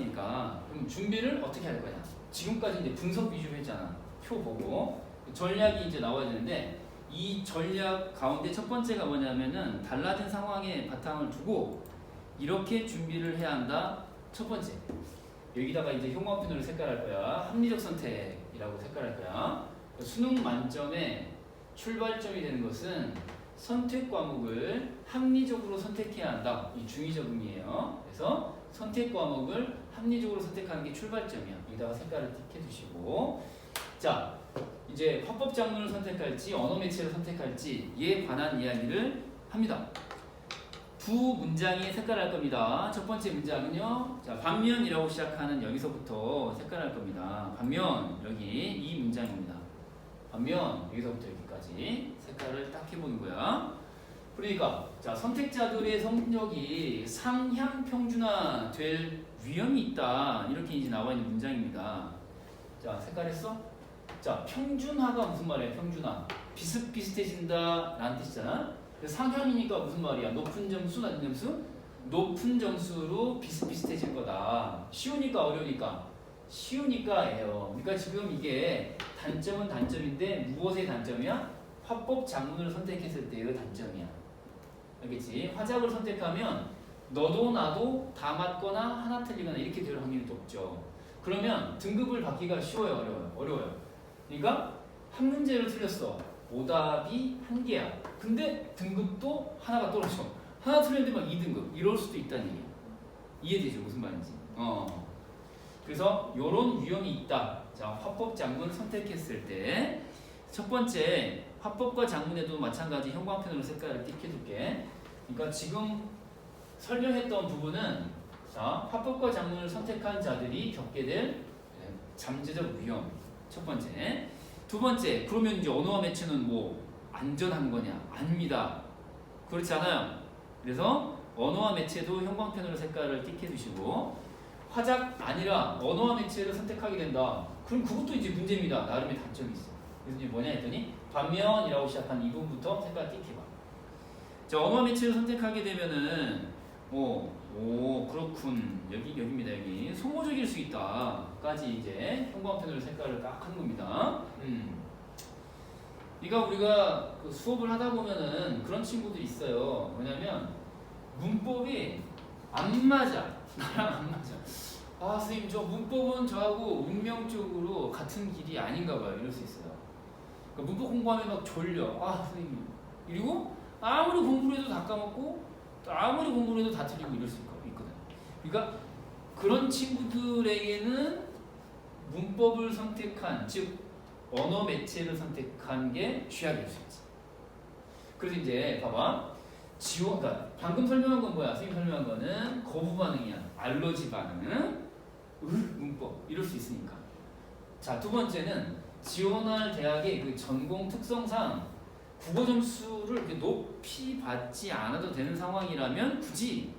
알았으니까 그럼 준비를 어떻게 할 거냐? 지금까지 이제 분석 위주로 했잖아. 표 보고 전략이 이제 나와야 되는데 이 전략 가운데 첫 번째가 뭐냐면은 달라진 상황에 바탕을 두고 이렇게 준비를 해야 한다. 첫 번째. 여기다가 이제 형광펜으로 색깔할 거야. 합리적 선택이라고 색깔할 거야. 수능 만점의 출발점이 되는 것은 선택 과목을 합리적으로 선택해야 한다. 이 중의적음이에요. 그래서 선택 과목을 합리적으로 선택하는 게 출발점이야. 여기다가 색깔을 틱 해주시고, 자 이제 화법 장르를 선택할지 언어 매체를 선택할지에 관한 이야기를 합니다. 두 문장에 색깔할 겁니다. 첫 번째 문장은요. 자, 반면이라고 시작하는 여기서부터 색깔할 겁니다. 반면 여기 이 문장입니다. 반면 여기서부터 여기까지 색깔을 딱 해보는 거야. 그러니까 자, 선택자들의 성적이 상향 평준화 될 위험이 있다. 이렇게 이제 나와 있는 문장입니다. 자, 색깔했어? 자, 평준화가 무슨 말이야? 평준화. 비슷비슷해진다 라는 뜻이잖아. 상향이니까 무슨 말이야? 높은 점수, 낮은 점수? 높은 점수로 비슷비슷해질 거다. 쉬우니까 어려우니까? 쉬우니까예요. 그러니까 지금 이게 단점은 단점인데 무엇의 단점이야? 화법 장문을 선택했을 때의 단점이야. 알겠지? 화작을 선택하면 너도 나도 다 맞거나 하나 틀리거나 이렇게 될 확률이 높죠. 그러면 등급을 받기가 쉬워요, 어려워요? 어려워요. 그러니까 한 문제를 틀렸어. 오답이 1개야. 근데 등급도 하나가 떨어져. 하나 틀렸는데 막 2등급. 이럴 수도 있다는 얘기야. 이해되죠? 무슨 말인지. 그래서 이런 위험이 있다. 자, 화법 장문 선택했을 때 첫 번째 화법과 장문에도 마찬가지 형광펜으로 색깔을 띡 해줄게. 그러니까 지금 설명했던 부분은 자, 화법과 장문을 선택한 자들이 겪게 될 잠재적 위험. 첫 번째. 두 번째, 그러면 이제 언어와 매체는 뭐 안전한 거냐? 아닙니다. 그렇지 않아요. 그래서 언어와 매체도 형광펜으로 색깔을 띡 해주시고 화작 아니라 언어와 매체를 선택하게 된다. 그럼 그것도 이제 문제입니다. 나름의 단점이 있어. 그래서 이제 뭐냐 했더니 반면이라고 시작한 이 부분부터 색깔 띡 해봐. 자, 언어와 매체를 선택하게 되면은 오 그렇군. 여기입니다. 여기 소모적일 수 있다까지 이제 형광펜으로 색깔을 딱 한 겁니다. 그러니까 우리가 그 수업을 하다 보면은 그런 친구들이 있어요. 뭐냐면 문법이 안 맞아. 나랑 안 맞아. 아 선생님 저 문법은 저하고 운명적으로 같은 길이 아닌가 봐요. 이럴 수 있어요. 그러니까 문법 공부하면 막 졸려. 아 선생님. 그리고 아무리 공부를 해도 다 까먹고 아무리 공부를 해도 다 틀리고 이럴 수 있거든. 그러니까 그런 친구들에게는 문법을 선택한, 즉 언어 매체를 선택한 게 취약일 수 있지. 그래서 이제 봐봐. 그러니까 방금 설명한 건 뭐야? 선생님 설명한 거는 거부 반응이야. 알러지 반응. 문법. 이럴 수 있으니까. 자, 두 번째는 지원할 대학의 그 전공 특성상 국어 점수를 이렇게 높이 받지 않아도 되는 상황이라면 굳이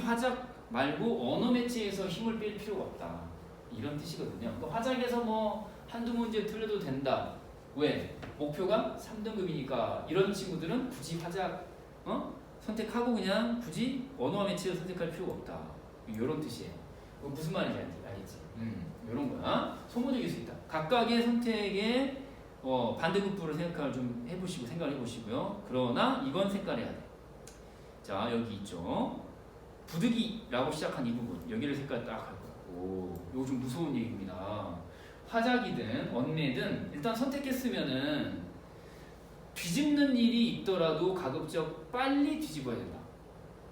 화작 말고 언어 매체에서 힘을 뺄 필요가 없다. 이런 뜻이거든요. 그러니까 화작에서 뭐 한두 문제 틀려도 된다. 왜? 목표가 3등급이니까 이런 친구들은 굳이 화작 선택하고 그냥 굳이 언어와 매체를 선택할 필요가 없다. 이런 뜻이에요. 무슨 말인지 알겠지? 이런 거야. 소모적일 수 있다. 각각의 선택에 반대급부를 생각을 좀 해보시고 생각을 해보시고요. 그러나 이건 색깔해야 돼. 자, 여기 있죠. 부득이라고 시작한 이 부분 여기를 색깔 딱 할 거야. 이거 좀 무서운 얘기입니다. 화작이든 언매든 일단 선택했으면은 뒤집는 일이 있더라도 가급적 빨리 뒤집어야 된다.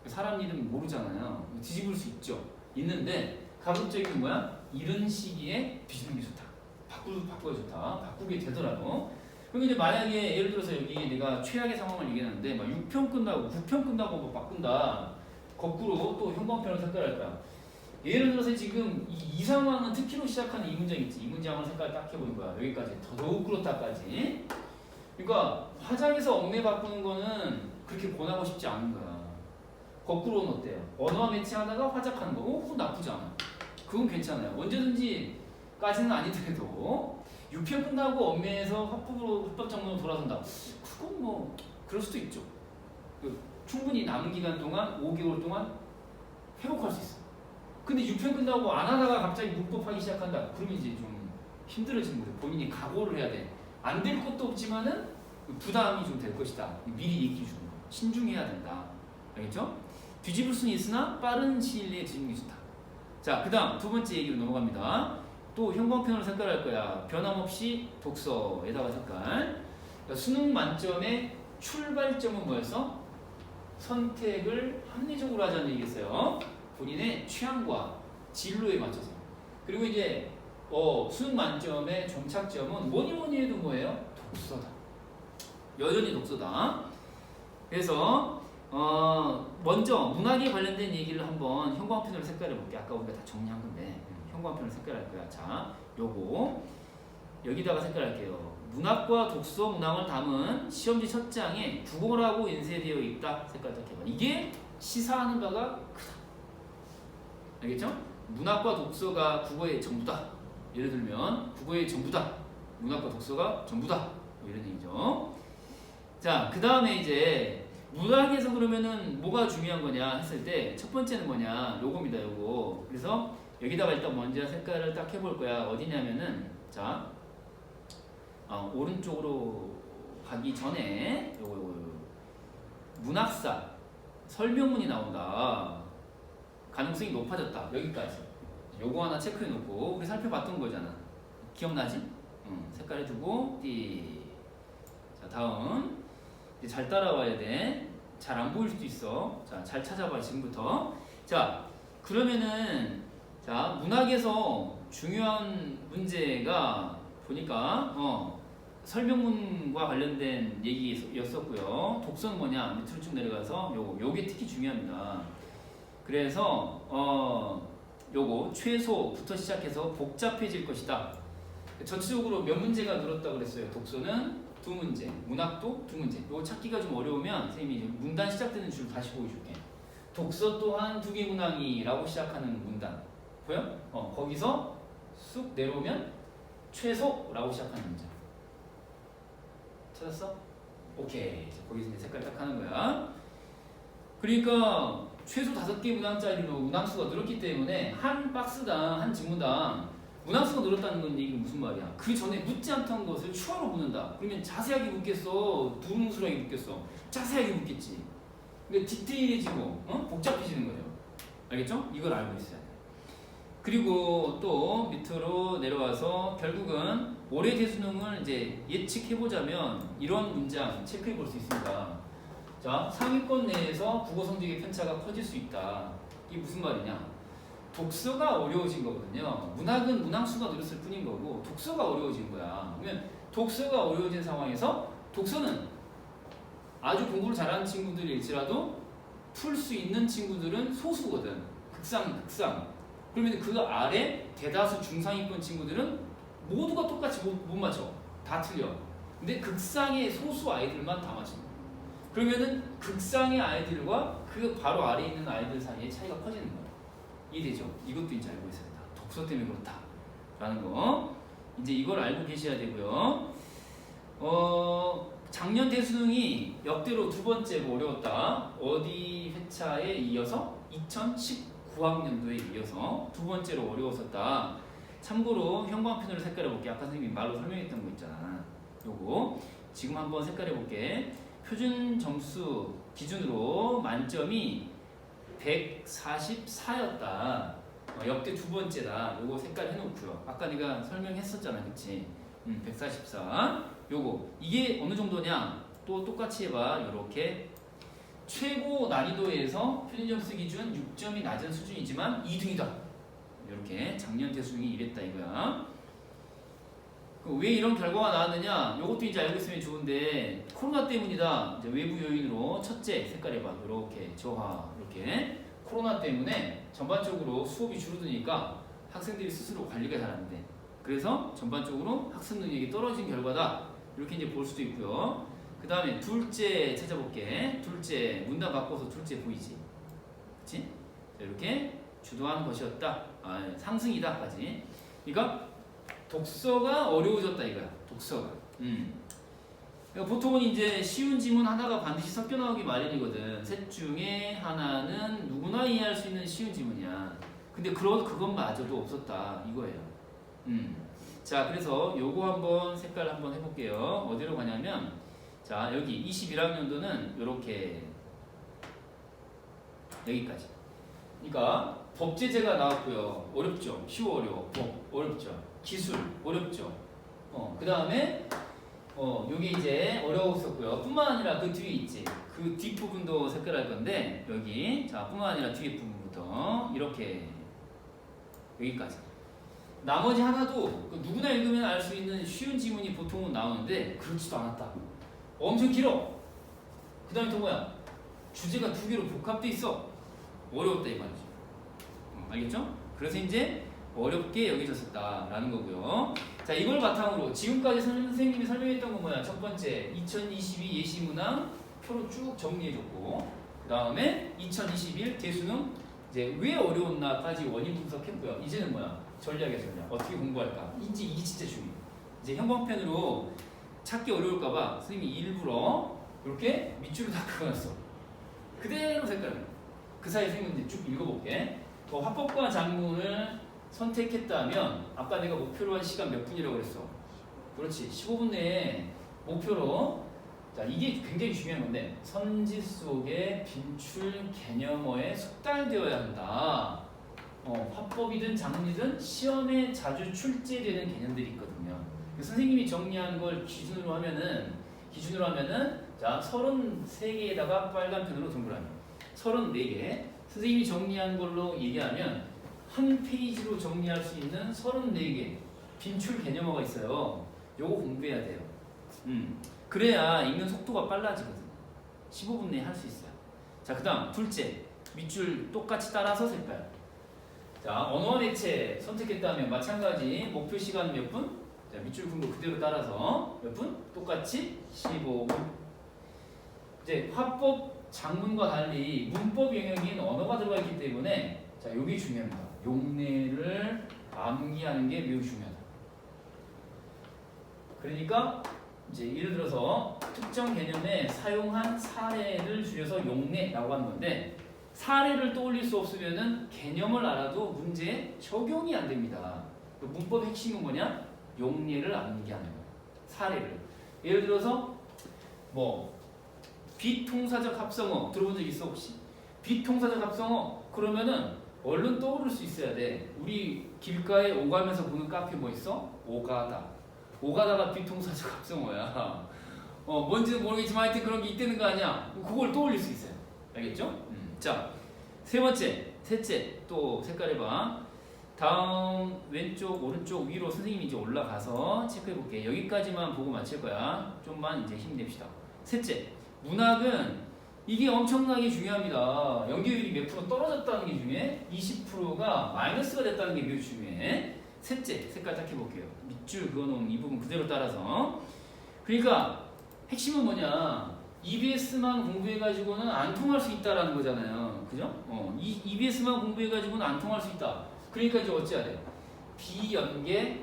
사람 일은 모르잖아요. 뒤집을 수 있죠. 있는데 가급적이면 뭐야? 이런 시기에 뒤집는 게 좋다. 바꿔야 좋다. 바꾸게 되더라도. 그럼 이제 만약에 예를 들어서 여기 내가 최악의 상황을 얘기하는데 막 6편 끝나고 9편 끝나고 뭐 바꾼다. 거꾸로 또 형광펜으로 색깔할 거야. 예를 들어서 지금 이 상황은 특히로 시작하는 이 문장 있지. 이 문장을 색깔 딱 해보는 거야. 여기까지. 더더욱 그렇다까지. 그러니까 화작에서 얽매 바꾸는 거는 그렇게 권하고 싶지 않은 거야. 거꾸로는 어때요? 언어와 매치하다가 화작하는 거. 그건 나쁘지 않아. 그건 괜찮아요. 언제든지까지는 아니더라도 6편 끝나고 얽매에서 화법 장르로 돌아선다. 그건 뭐 그럴 수도 있죠. 충분히 남은 기간 동안 5개월 동안 회복할 수 있어. 근데 6편 끝나고 안 하다가 갑자기 문법 하기 시작한다. 그러면 이제 좀 힘들어지는 거죠. 본인이 각오를 해야 돼. 안 될 것도 없지만은 부담이 좀 될 것이다. 미리 얘기해 주는 거. 신중해야 된다. 알겠죠? 뒤집을 수는 있으나 빠른 시일 내에 뒤집는 게 좋다. 자, 그 다음 두 번째 얘기로 넘어갑니다. 또 형광펜으로 색깔할 거야. 변함없이 독서에다가 색깔. 그러니까 수능 만점의 출발점은 뭐였어? 선택을 합리적으로 하자는 얘기였어요. 본인의 취향과 진로에 맞춰서. 그리고 이제 수능 만점의 종착점은 뭐니 해도 뭐예요? 독서다. 여전히 독서다. 그래서 먼저 문학에 관련된 얘기를 한번 형광펜으로 색깔해 볼게. 아까 우리가 다 정리한 건데 형광펜으로 색깔할 거야. 자, 요거 여기다가 색깔할게요. 문학과 독서 문항을 담은 시험지 첫 장에 국어라고 인쇄되어 있다. 색깔 딱 해봐. 이게 시사하는 바가 크다. 알겠죠? 문학과 독서가 국어의 전부다. 예를 들면 국어의 전부다. 문학과 독서가 전부다. 뭐 이런 얘기죠. 자, 그 다음에 이제 문학에서 그러면은 뭐가 중요한 거냐 했을 때 첫 번째는 뭐냐? 요겁니다. 요거. 그래서 여기다가 일단 먼저 색깔을 딱 해볼 거야. 어디냐면은 자, 오른쪽으로 가기 전에 요거 문학사 설명문이 나온다. 가능성이 높아졌다. 여기까지. 요거 하나 체크해 놓고 우리 살펴봤던 거잖아. 기억나지? 색깔 해주고 띠. 자, 다음 이제 잘 따라와야 돼. 잘 안 보일 수도 있어. 자, 잘 찾아봐 지금부터. 자, 그러면은 자, 문학에서 중요한 문제가 보니까 설명문과 관련된 얘기였었고요. 독서는 뭐냐? 밑으로 쭉 내려가서 요게 특히 중요합니다. 그래서 요거 최소부터 시작해서 복잡해질 것이다. 전체적으로 몇 문제가 늘었다고 그랬어요. 독서는 2문제, 문학도 2문제. 요거 찾기가 좀 어려우면 선생님이 문단 시작되는 줄 다시 보여줄게. 독서 또한 2개 문항이라고 시작하는 문단 보여? 거기서 쑥 내려오면 최소라고 시작하는 문장. 찾았어? 오케이. 거기서 이제 색깔 딱 하는 거야. 그러니까 최소 5개 문항짜리로 문항수가 늘었기 때문에 한 박스당 한 지문당 문항수가 늘었다는 건 얘기가 무슨 말이야? 그 전에 묻지 않던 것을 추가로 묻는다. 그러면 자세하게 묻겠어? 두루뭉술하게 묻겠어? 자세하게 묻겠지. 그러니까 디테일해지고 복잡해지는 거예요. 알겠죠? 이걸 알고 있어야 돼. 그리고 또 밑으로 내려와서 결국은 올해 대수능을 이제 예측해보자면 이런 문장 체크해 볼 수 있습니다. 자, 상위권 내에서 국어 성적의 편차가 커질 수 있다. 이게 무슨 말이냐? 독서가 어려워진 거거든요. 문학은 문항수가 늘었을 뿐인 거고 독서가 어려워진 거야. 그러면 독서가 어려워진 상황에서 독서는 아주 공부를 잘하는 친구들일지라도 풀 수 있는 친구들은 소수거든. 극상. 그러면 그 아래 대다수 중상위권 친구들은 모두가 똑같이 못 맞춰. 다 틀려. 근데 극상의 소수 아이들만 다 맞춘다. 그러면은 극상의 아이들과 그 바로 아래에 있는 아이들 사이에 차이가 커지는 거야. 이해되죠? 이것도 이제 알고 있어야 된다. 독서 때문에 그렇다. 라는 거. 이제 이걸 알고 계셔야 되고요. 작년 대수능이 역대로 2번째로 어려웠다. 어디 회차에 이어서 2019학년도에 이어서 2번째로 어려웠었다. 참고로 형광펜으로 색깔해 볼게. 아까 선생님이 말로 설명했던 거 있잖아. 요거 지금 한번 색깔해 볼게. 표준 점수 기준으로 만점이 144였다. 역대 2번째다. 요거 색깔 해놓고요. 아까 네가 설명했었잖아, 그치? 144. 요거 이게 어느 정도냐? 또 똑같이 해봐. 요렇게 최고 난이도에서 표준 점수 기준 6점이 낮은 수준이지만 2등이다. 요렇게 작년 대수능이 이랬다 이거야. 왜 이런 결과가 나왔느냐? 요것도 이제 알고 있으면 좋은데 코로나 때문이다. 이제 외부 요인으로 첫째 색깔 해봐. 요렇게 저하 이렇게 코로나 때문에 전반적으로 수업이 줄어드니까 학생들이 스스로 관리가 잘 안 돼. 그래서 전반적으로 학습 능력이 떨어진 결과다. 이렇게 이제 볼 수도 있고요. 그 다음에 둘째 찾아볼게. 둘째 문단 바꿔서 둘째 보이지? 그치? 자, 이렇게 주도하는 것이었다. 상승이다까지. 그러니까 독서가 어려워졌다 이거야. 독서가. 그러니까 보통은 이제 쉬운 지문 하나가 반드시 섞여 나오기 마련이거든. 셋 중에 하나는 누구나 이해할 수 있는 쉬운 지문이야. 근데 그것마저도 없었다 이거예요. 자, 그래서 요거 한번 색깔 한번 해볼게요. 어디로 가냐면, 자, 여기 21학년도는 요렇게 여기까지. 그러니까 법제제가 나왔고요. 어렵죠. 쉬워 어려워. 법 어렵죠. 기술 어렵죠. 그 다음에 여기 이제 어려웠었고요. 뿐만 아니라 그 뒤에 있지. 그 뒷부분도 색깔할 건데 여기 자 뿐만 아니라 뒤에 부분부터 이렇게 여기까지. 나머지 하나도 누구나 읽으면 알 수 있는 쉬운 지문이 보통은 나오는데 그렇지도 않았다. 엄청 길어. 그 다음에 또 뭐야? 주제가 두 개로 복합돼 있어. 어려웠다 이 말이죠. 알겠죠? 그래서 이제 어렵게 여겨졌었다라는 거고요. 자, 이걸 바탕으로 지금까지 선생님이 설명했던 건 뭐야? 첫 번째 2022 예시문항 표로 쭉 정리해줬고, 그 다음에 2021 대수능 이제 왜 어려웠나까지 원인 분석했고요. 이제는 뭐야? 전략의 전략. 어떻게 공부할까? 이게 진짜 중요해. 이제 형광펜으로 찾기 어려울까봐 선생님이 일부러 이렇게 밑줄을 다 그어놨어. 그대로 색깔을. 그 사이 선생님 쭉 읽어볼게. 화법과 작문을 선택했다면 아까 내가 목표로 한 시간 몇 분이라고 그랬어? 그렇지. 15분 내에 목표로. 자, 이게 굉장히 중요한 건데 선지 속에 빈출 개념어에 숙달되어야 한다. 화법이든 작문이든 시험에 자주 출제되는 개념들이 있거든요. 선생님이 정리한 걸 기준으로 하면은 자 33개에다가 빨간 펜으로 동그라미 34개 선생님이 정리한 걸로 얘기하면 한 페이지로 정리할 수 있는 34개 빈출 개념어가 있어요. 요거 공부해야 돼요. 그래야 읽는 속도가 빨라지거든. 15분 내에 할 수 있어요. 자, 그 다음 둘째 밑줄 똑같이 따라서 색깔. 자, 언어와 매체 선택했다면 마찬가지 목표 시간 몇 분? 자, 밑줄 긋는 거 그대로 따라서 몇 분? 똑같이 15분. 이제 화법 작문과 달리 문법 영역인 언어가 들어가 있기 때문에 자, 여기 중요합니다. 용례를 암기하는 게 매우 중요하다. 그러니까 이제 예를 들어서 특정 개념에 사용한 사례를 줄여서 용례라고 하는 건데 사례를 떠올릴 수 없으면은 개념을 알아도 문제에 적용이 안 됩니다. 그 문법 핵심은 뭐냐? 용례를 암기하는 거예요. 사례를. 예를 들어서 뭐 비통사적 합성어 들어본 적 있어 혹시? 비통사적 합성어 그러면은 얼른 떠오를 수 있어야 돼. 우리 길가에 오가면서 보는 카페 뭐 있어? 오가다. 오가다가 비통사적 합성어야. 뭔지는 모르겠지만 하여튼 그런 게 있다는 거 아니야? 그걸 떠올릴 수 있어요. 알겠죠? 자, 셋째 또 색깔 해봐. 다음 왼쪽 오른쪽 위로 선생님이 이제 올라가서 체크해 볼게. 여기까지만 보고 마칠 거야. 좀만 이제 힘냅시다. 셋째, 문학은 이게 엄청나게 중요합니다. 연계율이 몇 프로 떨어졌다는 게 중요해. 20%가 마이너스가 됐다는 게 매우 중요해. 셋째 색깔 딱 해볼게요. 밑줄 그어놓은 이 부분 그대로 따라서. 그러니까 핵심은 뭐냐? EBS만 공부해가지고는 안 통할 수 있다라는 거잖아요. 그죠? EBS만 공부해가지고는 안 통할 수 있다. 그러니까 이제 어찌해야 돼? 비연계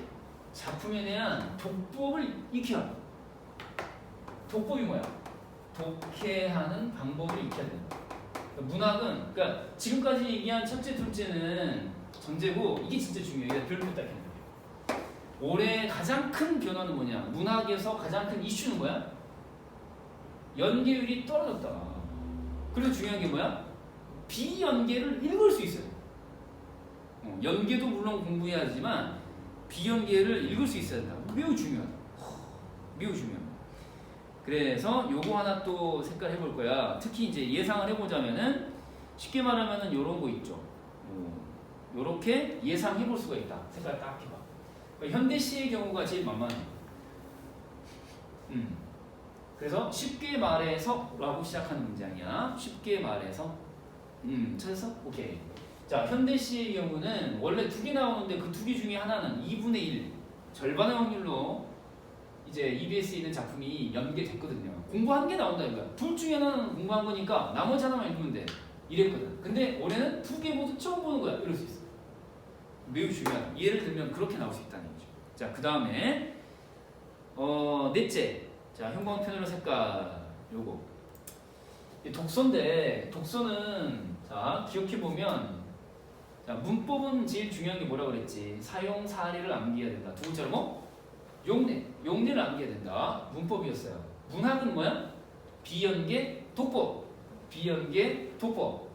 작품에 대한 독법을 익혀야 돼. 독법이 뭐야? 독해하는 방법을 익혀야 된다. 문학은 그러니까 지금까지 얘기한 첫째, 둘째는 전제고 이게 진짜 중요해요. 별표 딱 했는데 올해 가장 큰 변화는 뭐냐? 문학에서 가장 큰 이슈는 뭐야? 연계율이 떨어졌다. 그리고 중요한 게 뭐야? 비연계를 읽을 수 있어요. 연계도 물론 공부해야 하지만 비연계를 읽을 수 있어야 된다. 매우 중요하다. 매우 중요합니다. 그래서 요거 하나 또 색깔 해볼 거야. 특히 이제 예상을 해보자면은 쉽게 말하면은 요런 거 있죠. 요렇게 예상해 볼 수가 있다. 색깔 딱 해봐. 그러니까 현대시의 경우가 제일 만만해. 그래서 쉽게 말해서 라고 시작하는 문장이야. 쉽게 말해서. 찾았어? 오케이. 자, 현대시의 경우는 원래 두 개 나오는데 그 두 개 중에 하나는 2분의 1 절반의 확률로 이제 EBS에 있는 작품이 연계됐거든요. 공부한 게 나온다 이거야. 둘 중에 하나는 공부한 거니까 나머지 하나만 읽으면 돼. 이랬거든. 근데 올해는 두 개 모두 처음 보는 거야. 이럴 수 있어. 매우 중요하다. 예를 들면 그렇게 나올 수 있다는 거죠. 자, 그 다음에 넷째. 자, 형광펜으로 색깔 요거. 독서인데 독서는 자 기억해 보면 자, 문법은 제일 중요한 게 뭐라 그랬지? 사용 사례를 암기해야 된다. 두 번째로 뭐? 용례를 암기해야 된다. 문법이었어요. 문학은 뭐야? 비연계 독법. 비연계 독법.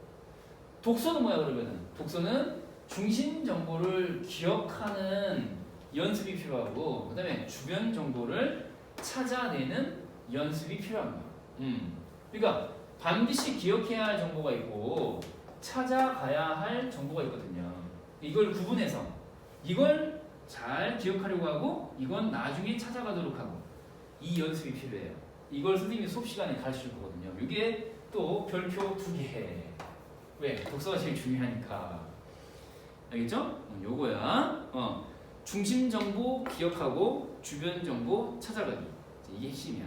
독서는 뭐야 그러면은? 독서는 중심 정보를 기억하는 연습이 필요하고, 그다음에 주변 정보를 찾아내는 연습이 필요한 거야. 그러니까 반드시 기억해야 할 정보가 있고 찾아가야 할 정보가 있거든요. 이걸 구분해서 이걸 잘 기억하려고 하고 이건 나중에 찾아가도록 하고, 이 연습이 필요해요. 이걸 선생님이 수업 시간에 가르쳐 줄 거거든요. 이게 또 별표 2개. 왜? 독서가 제일 중요하니까. 알겠죠? 요거야. 중심 정보 기억하고 주변 정보 찾아가기. 이게 핵심이야.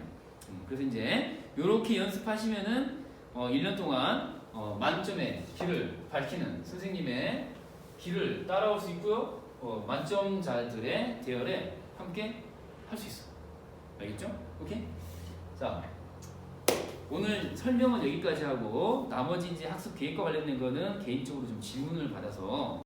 그래서 이제 요렇게 연습하시면은 1년 동안 만점의 길을 밝히는 선생님의 길을 따라올 수 있고요. 만점자들의 대열에 함께 할 수 있어. 알겠죠? 오케이? 자, 오늘 설명은 여기까지 하고 나머지 이제 학습 계획과 관련된 거는 개인적으로 좀 질문을 받아서